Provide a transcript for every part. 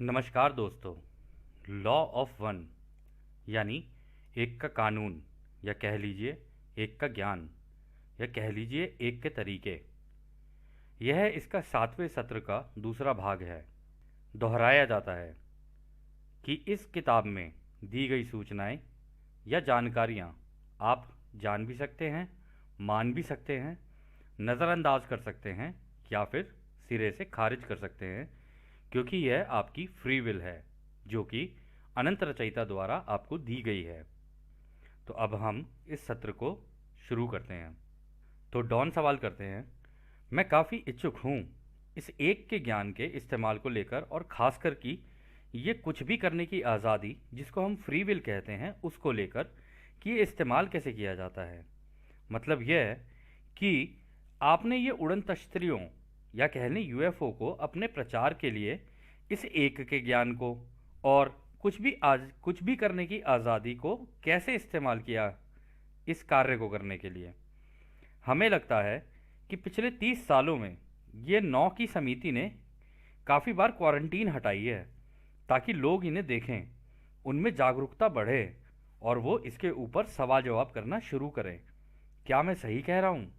नमस्कार दोस्तों। Law of one यानी एक का कानून, या कह लीजिए एक का ज्ञान, या कह लीजिए एक के तरीके। यह इसका 7वें सत्र का दूसरा भाग है। दोहराया जाता है कि इस किताब में दी गई सूचनाएं या जानकारियां आप जान भी सकते हैं, मान भी सकते हैं, नज़रअंदाज कर सकते हैं, या फिर सिरे से खारिज कर सकते हैं, क्योंकि यह आपकी फ्री विल है जो कि अनंत रचयिता द्वारा आपको दी गई है। तो अब हम इस सत्र को शुरू करते हैं। तो डॉन सवाल करते हैं, मैं काफ़ी इच्छुक हूँ इस एक के ज्ञान के इस्तेमाल को लेकर, और ख़ासकर कि ये कुछ भी करने की आज़ादी जिसको हम फ्री विल कहते हैं उसको लेकर, कि ये इस्तेमाल कैसे किया जाता है। मतलब यह है कि आपने ये उड़न तश्तरियों या कह लें यूएफओ को अपने प्रचार के लिए इस एक के ज्ञान को और कुछ भी करने की आज़ादी को कैसे इस्तेमाल किया इस कार्य को करने के लिए। हमें लगता है कि पिछले 30 सालों में ये 9 की समिति ने काफ़ी बार क्वारंटीन हटाई है ताकि लोग इन्हें देखें, उनमें जागरूकता बढ़े और वो इसके ऊपर सवाल जवाब करना शुरू करें। क्या मैं सही कह रहा हूँ?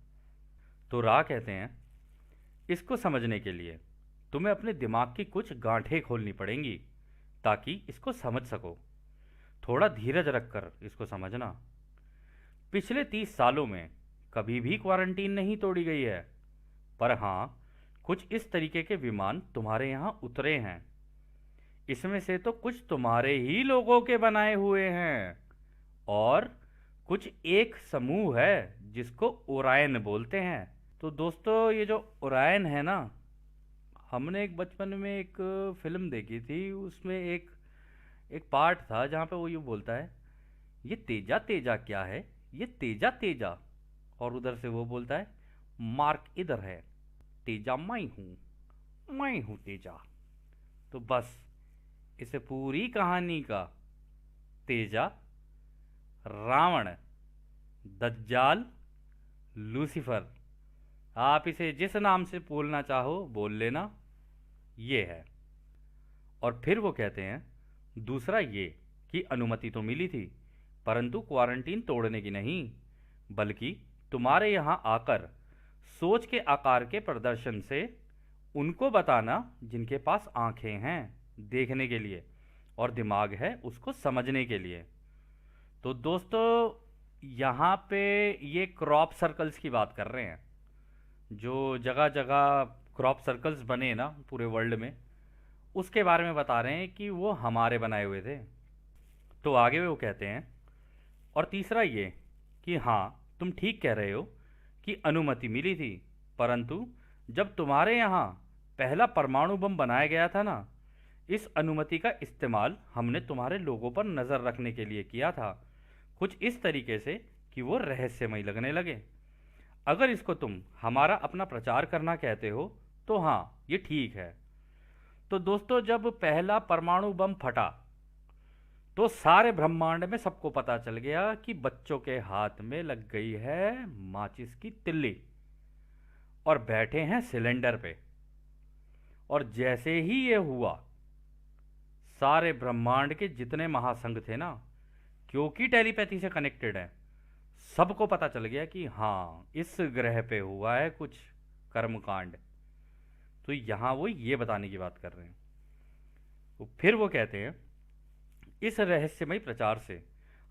तो राह कहते हैं, इसको समझने के लिए तुम्हें अपने दिमाग की कुछ गांठें खोलनी पड़ेंगी ताकि इसको समझ सको। थोड़ा धीरज रखकर इसको समझना। पिछले 30 सालों में कभी भी क्वारंटीन नहीं तोड़ी गई है, पर हाँ, कुछ इस तरीके के विमान तुम्हारे यहाँ उतरे हैं। इसमें से तो कुछ तुम्हारे ही लोगों के बनाए हुए हैं, और कुछ एक समूह है जिसको ओरायन बोलते हैं। तो दोस्तों, ये जो ओरायन है ना, हमने एक बचपन में एक फिल्म देखी थी, उसमें एक एक पार्ट था जहाँ पे वो यूँ बोलता है, ये तेजा तेजा क्या है, ये तेजा तेजा। और उधर से वो बोलता है, मार्क इधर है, तेजा मैं हूँ तेजा। तो बस इस पूरी कहानी का तेजा रावण, दज्जाल, लूसीफर, आप इसे जिस नाम से बोलना चाहो बोल लेना, ये है। और फिर वो कहते हैं, दूसरा ये कि अनुमति तो मिली थी, परंतु क्वारंटीन तोड़ने की नहीं, बल्कि तुम्हारे यहाँ आकर सोच के आकार के प्रदर्शन से उनको बताना जिनके पास आंखें हैं देखने के लिए और दिमाग है उसको समझने के लिए। तो दोस्तों, यहाँ पे ये क्रॉप सर्कल्स की बात कर रहे हैं, जो जगह जगह क्रॉप सर्कल्स बने ना पूरे वर्ल्ड में, उसके बारे में बता रहे हैं कि वो हमारे बनाए हुए थे। तो आगे वो कहते हैं, और तीसरा ये कि हाँ, तुम ठीक कह रहे हो कि अनुमति मिली थी, परंतु जब तुम्हारे यहाँ पहला परमाणु बम बनाया गया था ना, इस अनुमति का इस्तेमाल हमने तुम्हारे लोगों पर नज़र रखने के लिए किया था, कुछ इस तरीके से कि वो रहस्यमय लगने लगे। अगर इसको तुम हमारा अपना प्रचार करना कहते हो तो हाँ, ये ठीक है। तो दोस्तों, जब पहला परमाणु बम फटा तो सारे ब्रह्मांड में सबको पता चल गया कि बच्चों के हाथ में लग गई है माचिस की तिल्ली और बैठे हैं सिलेंडर पे। और जैसे ही ये हुआ, सारे ब्रह्मांड के जितने महासंघ थे ना, क्योंकि टेलीपैथी से कनेक्टेड है, सबको पता चल गया कि हाँ, इस ग्रह पे हुआ है कुछ कर्मकांड। तो यहाँ वो ये बताने की बात कर रहे हैं। तो फिर वो कहते हैं, इस रहस्यमय प्रचार से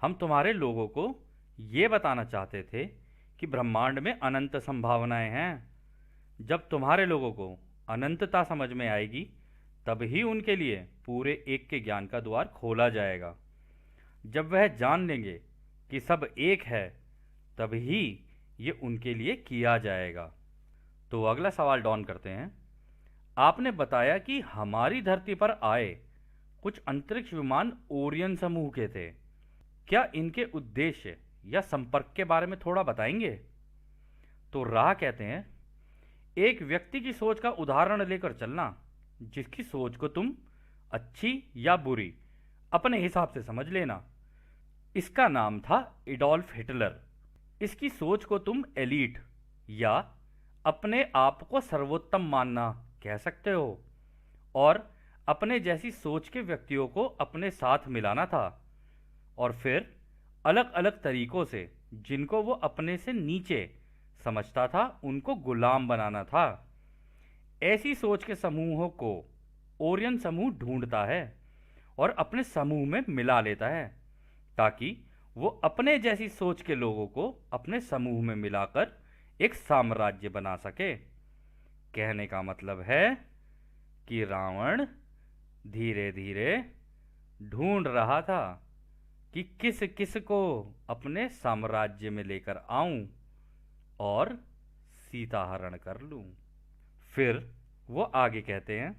हम तुम्हारे लोगों को ये बताना चाहते थे कि ब्रह्मांड में अनंत संभावनाएं हैं। जब तुम्हारे लोगों को अनंतता समझ में आएगी, तब ही उनके लिए पूरे एक के ज्ञान का द्वार खोला जाएगा। जब वह जान लेंगे कि सब एक है, तब ही ये उनके लिए किया जाएगा। तो अगला सवाल डॉन करते हैं, आपने बताया कि हमारी धरती पर आए कुछ अंतरिक्ष विमान ओरियन समूह के थे। क्या इनके उद्देश्य या संपर्क के बारे में थोड़ा बताएंगे? तो राह कहते हैं, एक व्यक्ति की सोच का उदाहरण लेकर चलना, जिसकी सोच को तुम अच्छी या बुरी अपने हिसाब से समझ लेना। इसका नाम था एडोल्फ हिटलर। इसकी सोच को तुम एलीट या अपने आप को सर्वोत्तम मानना कह सकते हो, और अपने जैसी सोच के व्यक्तियों को अपने साथ मिलाना था और फिर अलग अलग तरीकों से जिनको वो अपने से नीचे समझता था उनको गुलाम बनाना था। ऐसी सोच के समूहों को ओरियन समूह ढूंढता है और अपने समूह में मिला लेता है ताकि वो अपने जैसी सोच के लोगों को अपने समूह में मिलाकर एक साम्राज्य बना सके। कहने का मतलब है कि रावण धीरे धीरे ढूंढ रहा था कि किस किस को अपने साम्राज्य में लेकर आऊं और सीता हरण कर लूं। फिर वो आगे कहते हैं,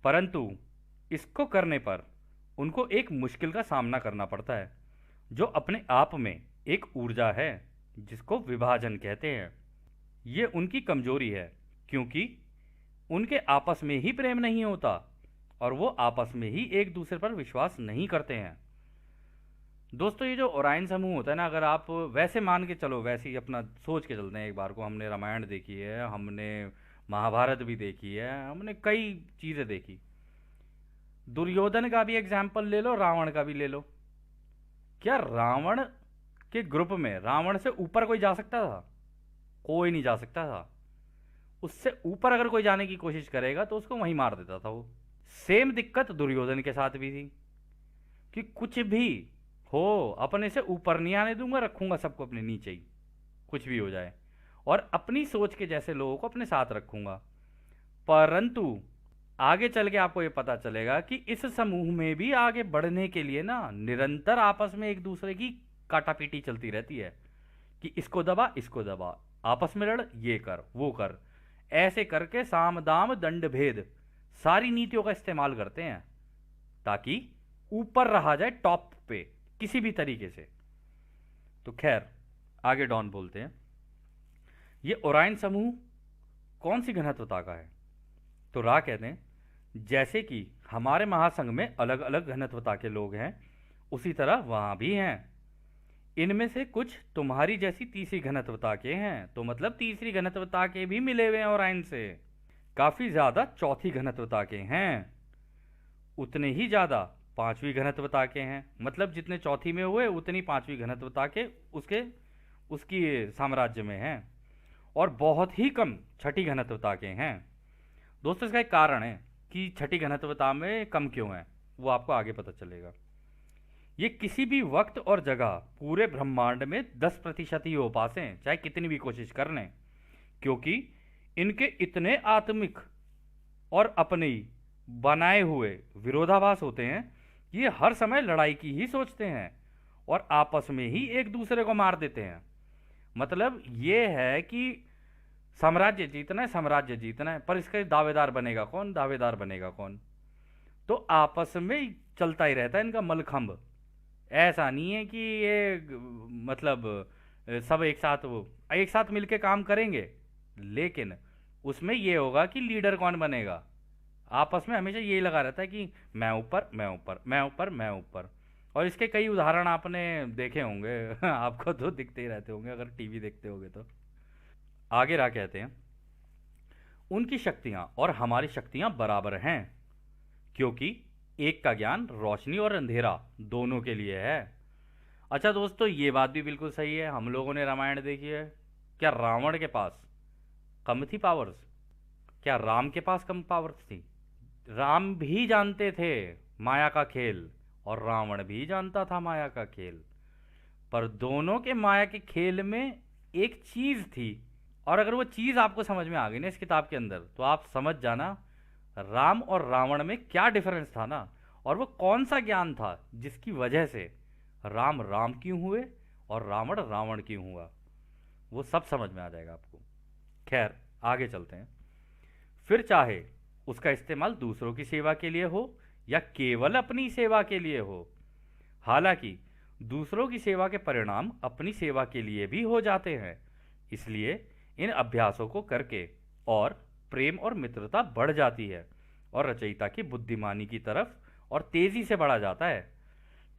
परंतु इसको करने पर उनको एक मुश्किल का सामना करना पड़ता है जो अपने आप में एक ऊर्जा है जिसको विभाजन कहते हैं। ये उनकी कमजोरी है क्योंकि उनके आपस में ही प्रेम नहीं होता और वो आपस में ही एक दूसरे पर विश्वास नहीं करते हैं। दोस्तों, ये जो ओरायन समूह होता है ना, अगर आप वैसे मान के चलो, वैसे ही अपना सोच के चलते हैं, एक बार को हमने रामायण देखी है, हमने महाभारत भी देखी है, हमने कई चीज़ें देखी। दुर्योधन का भी एग्जाम्पल ले लो, रावण का भी ले लो। क्या रावण के ग्रुप में रावण से ऊपर कोई जा सकता था? कोई नहीं जा सकता था। उससे ऊपर अगर कोई जाने की कोशिश करेगा तो उसको वहीं मार देता था वो। सेम दिक्कत दुर्योधन के साथ भी थी कि कुछ भी हो अपने से ऊपर नहीं आने दूंगा, रखूंगा सबको अपने नीचे ही, कुछ भी हो जाए, और अपनी सोच के जैसे लोगों को अपने साथ रखूंगा। परंतु आगे चल के आपको ये पता चलेगा कि इस समूह में भी आगे बढ़ने के लिए ना निरंतर आपस में एक दूसरे की काटापीटी चलती रहती है कि इसको दबा, इसको दबा, आपस में लड़, ये कर, वो कर, ऐसे करके साम दाम दंड भेद सारी नीतियों का इस्तेमाल करते हैं ताकि ऊपर रहा जाए, टॉप पे किसी भी तरीके से। तो खैर, आगे डॉन बोलते हैं, ये ओरायन समूह कौन सी घनत्वता का है? तो रा कहते हैं, जैसे कि हमारे महासंघ में अलग अलग घनत्वता के लोग हैं उसी तरह वहां भी हैं। इनमें से कुछ तुम्हारी जैसी तीसरी घनत्वता के हैं, तो मतलब तीसरी घनत्वता के भी मिले हुए हैं ओरायन से। काफी ज्यादा चौथी घनत्वता के हैं, उतने ही ज्यादा पांचवी घनत्वता के हैं, मतलब जितने चौथी में हुए उतनी पांचवी घनत्वता के उसकी साम्राज्य में हैं, और बहुत ही कम छठी घनत्वता के हैं। दोस्तों, इसका एक कारण है कि छठी घनत्वता में कम क्यों है, वो आपको आगे पता चलेगा। ये किसी भी वक्त और जगह पूरे ब्रह्मांड में 10% ही हो पाते, चाहे कितनी भी कोशिश कर लें, क्योंकि इनके इतने आत्मिक और अपने बनाए हुए विरोधाभास होते हैं कि ये हर समय लड़ाई की ही सोचते हैं और आपस में ही एक दूसरे को मार देते हैं। मतलब ये है कि साम्राज्य जीतना है, साम्राज्य जीतना है, पर इसके दावेदार बनेगा कौन, दावेदार बनेगा कौन? तो आपस में चलता ही रहता है इनका मलखंभ। ऐसा नहीं है कि ये मतलब सब एक साथ मिलके काम करेंगे, लेकिन उसमें ये होगा कि लीडर कौन बनेगा। आपस में हमेशा यही लगा रहता है कि मैं ऊपर, मैं ऊपर, मैं ऊपर, मैं ऊपर। और इसके कई उदाहरण आपने देखे होंगे आपको तो दिखते ही रहते होंगे अगर टीवी देखते होंगे तो। आगे रहा कहते हैं, उनकी शक्तियां और हमारी शक्तियां बराबर हैं क्योंकि एक का ज्ञान रोशनी और अंधेरा दोनों के लिए है। अच्छा दोस्तों, ये बात भी बिल्कुल सही है। हम लोगों ने रामायण देखी है, क्या रावण के पास कम थी पावर्स? क्या राम के पास कम पावर्स थी? राम भी जानते थे माया का खेल और रावण भी जानता था माया का खेल, पर दोनों के माया के खेल में एक चीज थी, और अगर वो चीज आपको समझ में आ गई ना इस किताब के अंदर, तो आप समझ जाना राम और रावण में क्या डिफरेंस था ना, और वो कौन सा ज्ञान था जिसकी वजह से राम राम क्यों हुए और रावण रावण क्यों हुआ, वो सब समझ में आ जाएगा आपको। खैर, आगे चलते हैं। फिर चाहे उसका इस्तेमाल दूसरों की सेवा के लिए हो या केवल अपनी सेवा के लिए हो, हालांकि दूसरों की सेवा के परिणाम अपनी सेवा के लिए भी हो जाते हैं, इसलिए इन अभ्यासों को करके और प्रेम और मित्रता बढ़ जाती है और रचयिता की बुद्धिमानी की तरफ और तेजी से बढ़ा जाता है।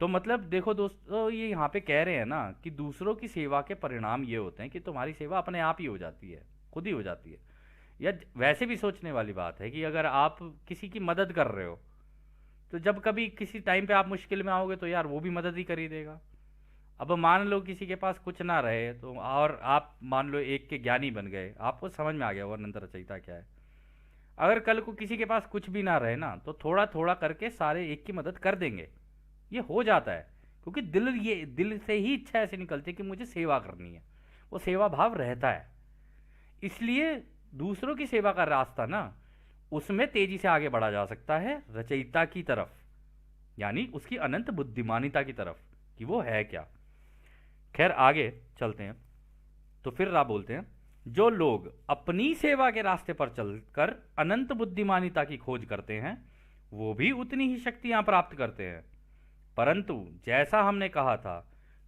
तो मतलब देखो दोस्तों, ये यहाँ पे कह रहे हैं ना कि दूसरों की सेवा के परिणाम ये होते हैं कि तुम्हारी सेवा अपने आप ही हो जाती है, खुद ही हो जाती है। या वैसे भी सोचने वाली बात है कि अगर आप किसी की मदद कर रहे हो तो जब कभी किसी टाइम पे आप मुश्किल में आओगे तो यार वो भी मदद ही कर ही देगा। अब मान लो किसी के पास कुछ ना रहे तो, और आप मान लो एक के ज्ञानी बन गए, आपको समझ में आ गया वो अनंत रचयिता क्या है। अगर कल को किसी के पास कुछ भी ना रहे ना, तो थोड़ा थोड़ा करके सारे एक की मदद कर देंगे। ये हो जाता है, क्योंकि दिल से ही इच्छा ऐसे निकलती है कि मुझे सेवा करनी है, वो सेवा भाव रहता है। इसलिए दूसरों की सेवा का रास्ता ना, उसमें तेजी से आगे बढ़ा जा सकता है रचयिता की तरफ, यानी उसकी अनंत बुद्धिमानिता की तरफ, कि वो है क्या। खैर आगे चलते हैं। तो फिर रा बोलते हैं, जो लोग अपनी सेवा के रास्ते पर चलकर अनंत बुद्धिमानिता की खोज करते हैं, वो भी उतनी ही शक्तियां प्राप्त करते हैं। परंतु जैसा हमने कहा था,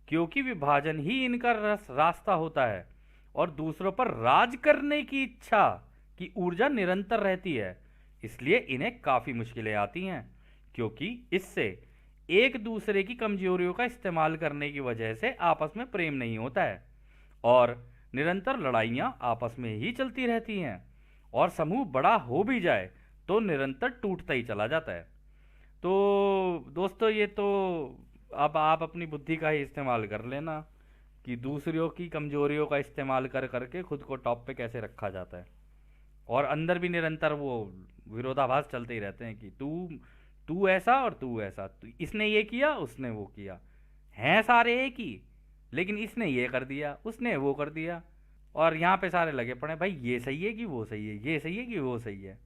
क्योंकि विभाजन ही इनका रास्ता होता है और दूसरों पर राज करने की इच्छा की ऊर्जा निरंतर रहती है, इसलिए इन्हें काफी मुश्किलें आती हैं, क्योंकि इससे एक दूसरे की कमजोरियों का इस्तेमाल करने की वजह से आपस में प्रेम नहीं होता है और निरंतर लड़ाइयां आपस में ही चलती रहती हैं, और समूह बड़ा हो भी जाए तो निरंतर टूटता ही चला जाता है। तो दोस्तों, ये तो अब आप अपनी बुद्धि का ही इस्तेमाल कर लेना कि दूसरों की कमजोरियों का इस्तेमाल कर करके खुद को टॉप पे कैसे रखा जाता है, और अंदर भी निरंतर वो विरोधाभास चलते ही रहते हैं कि तू तू ऐसा और तू ऐसा, तो इसने ये किया उसने वो किया, हैं सारे एक ही, लेकिन इसने ये कर दिया उसने वो कर दिया, और यहाँ पे सारे लगे पड़े भाई ये सही है कि वो सही है, ये सही है कि वो सही है।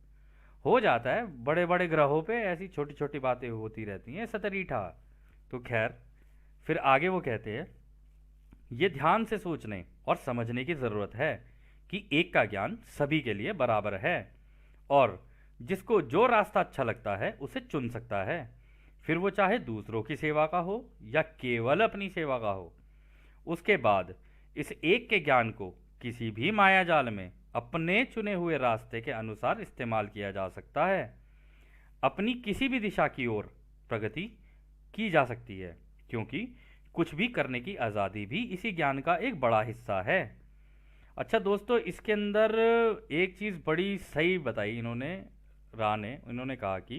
हो जाता है बड़े बड़े ग्रहों पे ऐसी छोटी छोटी बातें होती रहती हैं सतरीठा। तो खैर फिर आगे वो कहते हैं, ये ध्यान से सोचने और समझने की ज़रूरत है कि एक का ज्ञान सभी के लिए बराबर है, और जिसको जो रास्ता अच्छा लगता है उसे चुन सकता है, फिर वो चाहे दूसरों की सेवा का हो या केवल अपनी सेवा का हो। उसके बाद इस एक के ज्ञान को किसी भी माया जाल में अपने चुने हुए रास्ते के अनुसार इस्तेमाल किया जा सकता है। अपनी किसी भी दिशा की ओर प्रगति की जा सकती है, क्योंकि कुछ भी करने की आज़ादी भी इसी ज्ञान का एक बड़ा हिस्सा है। अच्छा दोस्तों, इसके अंदर एक चीज़ बड़ी सही बताई इन्होंने, इन्होंने कहा कि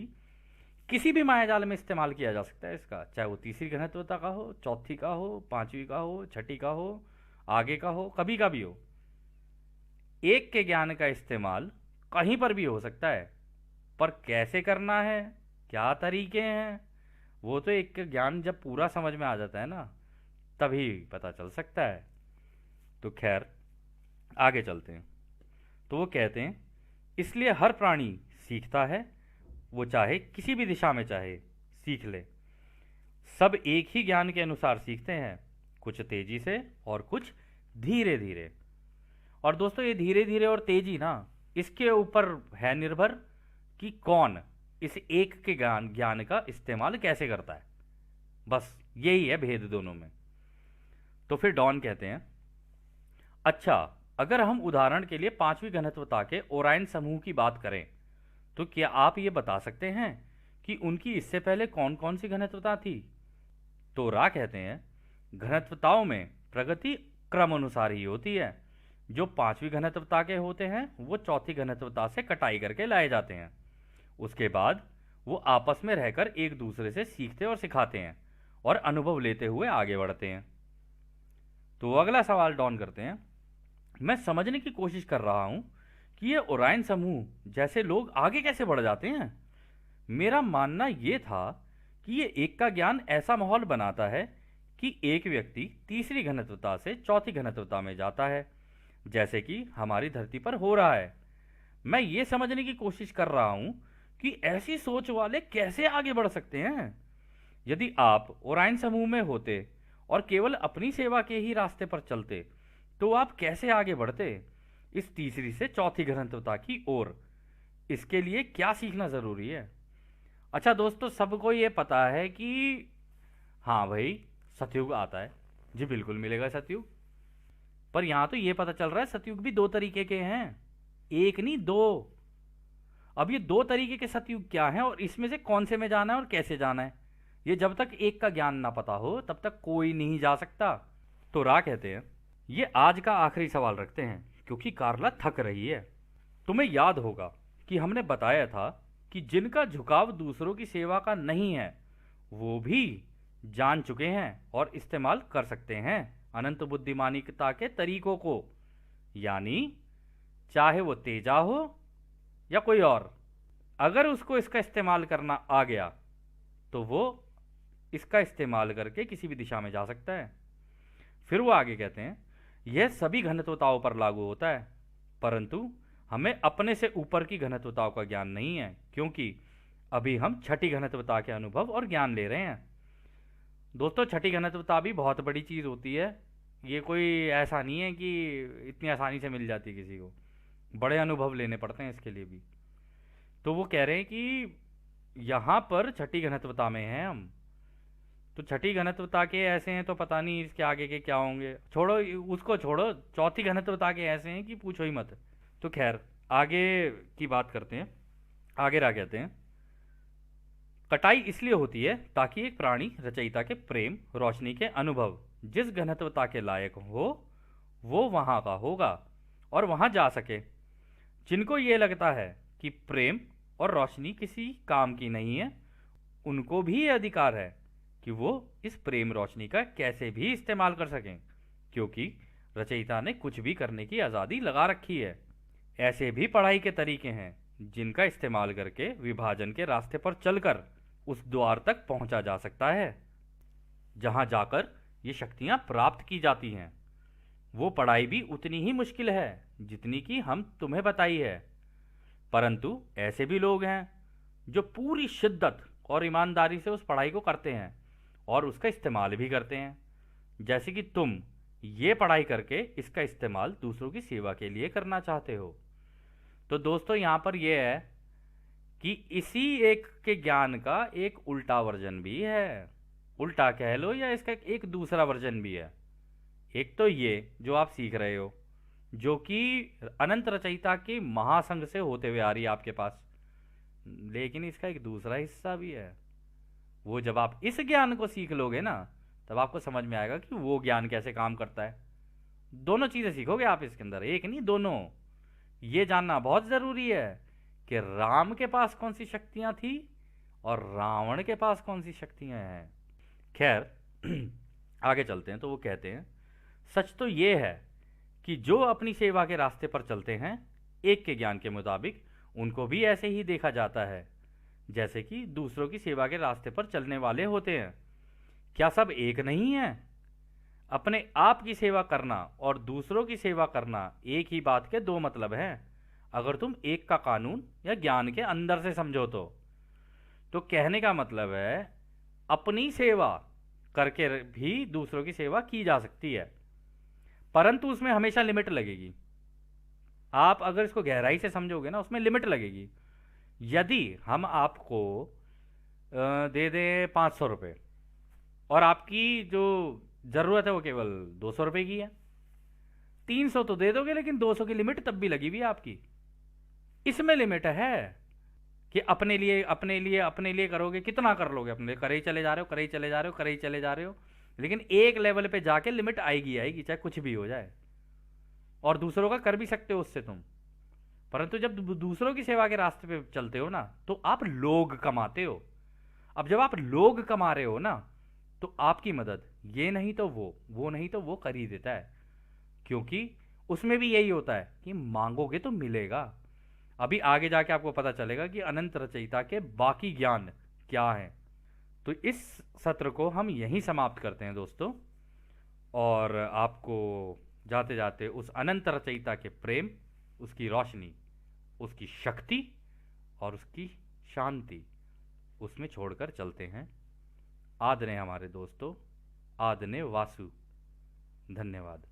किसी भी मायाजाल में इस्तेमाल किया जा सकता है इसका, चाहे वो तीसरी घनत्वता का हो, चौथी का हो, पांचवी का हो, छठी का हो, आगे का हो, कभी का भी हो। एक के ज्ञान का इस्तेमाल कहीं पर भी हो सकता है, पर कैसे करना है, क्या तरीके हैं, वो तो एक का ज्ञान जब पूरा समझ में आ जाता है ना, तभी पता चल सकता है। तो खैर आगे चलते हैं। तो वो कहते हैं, इसलिए हर प्राणी सीखता है, वो चाहे किसी भी दिशा में चाहे सीख ले। सब एक ही ज्ञान के अनुसार सीखते हैं, कुछ तेजी से और कुछ धीरे धीरे। और दोस्तों, ये धीरे धीरे और तेजी ना, इसके ऊपर है निर्भर कि कौन इस एक के ज्ञान का इस्तेमाल कैसे करता है। बस यही है भेद दोनों में। तो फिर डॉन कहते हैं, अच्छा अगर हम उदाहरण के लिए पांचवी घनत्वता के ओराइन समूह की बात करें, तो क्या आप ये बता सकते हैं कि उनकी इससे पहले कौन कौन सी घनत्वता थी? तो रा कहते हैं, घनत्वताओं में प्रगति क्रम अनुसार ही होती है। जो पांचवी घनत्वता के होते हैं वो चौथी घनत्वता से कटाई करके लाए जाते हैं। उसके बाद वो आपस में रहकर एक दूसरे से सीखते और सिखाते हैं और अनुभव लेते हुए आगे बढ़ते हैं। तो अगला सवाल डॉन करते हैं, मैं समझने की कोशिश कर रहा हूं कि ये ओराइन समूह जैसे लोग आगे कैसे बढ़ जाते हैं। मेरा मानना यह था कि ये एक का ज्ञान ऐसा माहौल बनाता है कि एक व्यक्ति तीसरी घनत्वता से चौथी घनत्वता में जाता है, जैसे कि हमारी धरती पर हो रहा है। मैं ये समझने की कोशिश कर रहा हूं कि ऐसी सोच वाले कैसे आगे बढ़ सकते हैं। यदि आप ओराइन समूह में होते और केवल अपनी सेवा के ही रास्ते पर चलते, तो आप कैसे आगे बढ़ते इस तीसरी से चौथी घनत्वता की ओर? इसके लिए क्या सीखना जरूरी है? अच्छा दोस्तों, सबको ये पता है कि हाँ भाई सतयुग आता है, जी बिल्कुल मिलेगा सतयुग। पर यहां तो ये पता चल रहा है सतयुग भी दो तरीके के हैं, एक नहीं दो। अब ये दो तरीके के सतयुग क्या हैं और इसमें से कौन से में जाना है और कैसे जाना है, ये जब तक एक का ज्ञान ना पता हो तब तक कोई नहीं जा सकता। तो रा कहते हैं, ये आज का आखिरी सवाल रखते हैं क्योंकि कार्ला थक रही है। तुम्हें याद होगा कि हमने बताया था कि जिनका झुकाव दूसरों की सेवा का नहीं है वो भी जान चुके हैं और इस्तेमाल कर सकते हैं अनंत बुद्धिमानिकता के तरीकों को। यानी चाहे वो तेजा हो या कोई और, अगर उसको इसका इस्तेमाल करना आ गया तो वो इसका इस्तेमाल करके किसी भी दिशा में जा सकता है। फिर वो आगे कहते हैं, यह सभी घनत्वताओं पर लागू होता है, परंतु हमें अपने से ऊपर की घनत्वताओं का ज्ञान नहीं है, क्योंकि अभी हम छठी घनत्वता के अनुभव और ज्ञान ले रहे हैं। दोस्तों, छठी घनत्वता भी बहुत बड़ी चीज़ होती है। ये कोई ऐसा नहीं है कि इतनी आसानी से मिल जाती किसी को, बड़े अनुभव लेने पड़ते हैं इसके लिए भी। तो वो कह रहे हैं कि यहाँ पर छठी घनत्वता में हैं हम, तो छठी घनत्वता के ऐसे हैं तो पता नहीं इसके आगे के क्या होंगे। छोड़ो उसको, छोड़ो, चौथी घनत्वता के ऐसे हैं कि पूछो ही मत। तो खैर आगे की बात करते हैं। आगे रहा कहते हैं, कटाई इसलिए होती है ताकि एक प्राणी रचयिता के प्रेम, रोशनी के अनुभव जिस घनत्वता के लायक हो वो वहां का होगा और वहां जा सके। जिनको ये लगता है कि प्रेम और रोशनी किसी काम की नहीं है, उनको भी ये अधिकार है कि वो इस प्रेम रोशनी का कैसे भी इस्तेमाल कर सकें, क्योंकि रचयिता ने कुछ भी करने की आज़ादी लगा रखी है। ऐसे भी पढ़ाई के तरीके हैं जिनका इस्तेमाल करके विभाजन के रास्ते पर चलकर उस द्वार तक पहुंचा जा सकता है जहां जाकर ये शक्तियां प्राप्त की जाती हैं। वो पढ़ाई भी उतनी ही मुश्किल है जितनी कि हम तुम्हें बताई है, परंतु ऐसे भी लोग हैं जो पूरी शिद्दत और ईमानदारी से उस पढ़ाई को करते हैं और उसका इस्तेमाल भी करते हैं, जैसे कि तुम ये पढ़ाई करके इसका इस्तेमाल दूसरों की सेवा के लिए करना चाहते हो। तो दोस्तों, यहाँ पर यह है कि इसी एक के ज्ञान का एक उल्टा वर्जन भी है, उल्टा कह लो या इसका एक दूसरा वर्जन भी है। एक तो ये जो आप सीख रहे हो, जो कि अनंत रचयिता के महासंघ से होते हुए आ रही है आपके पास, लेकिन इसका एक दूसरा हिस्सा भी है। वो जब आप इस ज्ञान को सीख लोगे ना, तब आपको समझ में आएगा कि वो ज्ञान कैसे काम करता है। दोनों चीज़ें सीखोगे आप इसके अंदर, एक नहीं दोनों। ये जानना बहुत ज़रूरी है कि राम के पास कौन सी शक्तियां थी और रावण के पास कौन सी शक्तियां हैं। खैर आगे चलते हैं। तो वो कहते हैं, सच तो ये है कि जो अपनी सेवा के रास्ते पर चलते हैं, एक के ज्ञान के मुताबिक उनको भी ऐसे ही देखा जाता है जैसे कि दूसरों की सेवा के रास्ते पर चलने वाले होते हैं। क्या सब एक नहीं है? अपने आप की सेवा करना और दूसरों की सेवा करना एक ही बात के दो मतलब हैं, अगर तुम एक का कानून या ज्ञान के अंदर से समझो तो कहने का मतलब है अपनी सेवा करके भी दूसरों की सेवा की जा सकती है, परंतु उसमें हमेशा लिमिट लगेगी। आप अगर इसको गहराई से समझोगे ना, उसमें लिमिट लगेगी। यदि हम आपको दे दें 500 रुपये और आपकी जो ज़रूरत है वो केवल 200 रुपये की है, 300 तो दे दोगे, लेकिन 200 की लिमिट तब भी लगी हुई है आपकी। इसमें लिमिट है कि अपने लिए अपने लिए अपने लिए करोगे, कितना कर लोगे अपने लिए, करे ही चले जा रहे हो, करे ही चले जा रहे हो, करे ही चले जा रहे हो, लेकिन एक लेवल पे जाके लिमिट आएगी आएगी, चाहे कुछ भी हो जाए। और दूसरों का कर भी सकते हो उससे तुम, परंतु जब दूसरों की सेवा के रास्ते पे चलते हो ना, तो आप लोग कमाते हो। अब जब आप लोग कमा रहे हो ना, तो आपकी मदद ये नहीं तो वो नहीं तो वो कर ही देता है, क्योंकि उसमें भी यही होता है कि मांगोगे तो मिलेगा। अभी आगे जाके आपको पता चलेगा कि अनंत रचयिता के बाकी ज्ञान क्या है। तो इस सत्र को हम यहीं समाप्त करते हैं दोस्तों, और आपको जाते जाते उस अनंत रचयिता के प्रेम, उसकी रोशनी, उसकी शक्ति और उसकी शांति, उसमें छोड़कर चलते हैं। आदने हमारे दोस्तों, आदने वासु। धन्यवाद।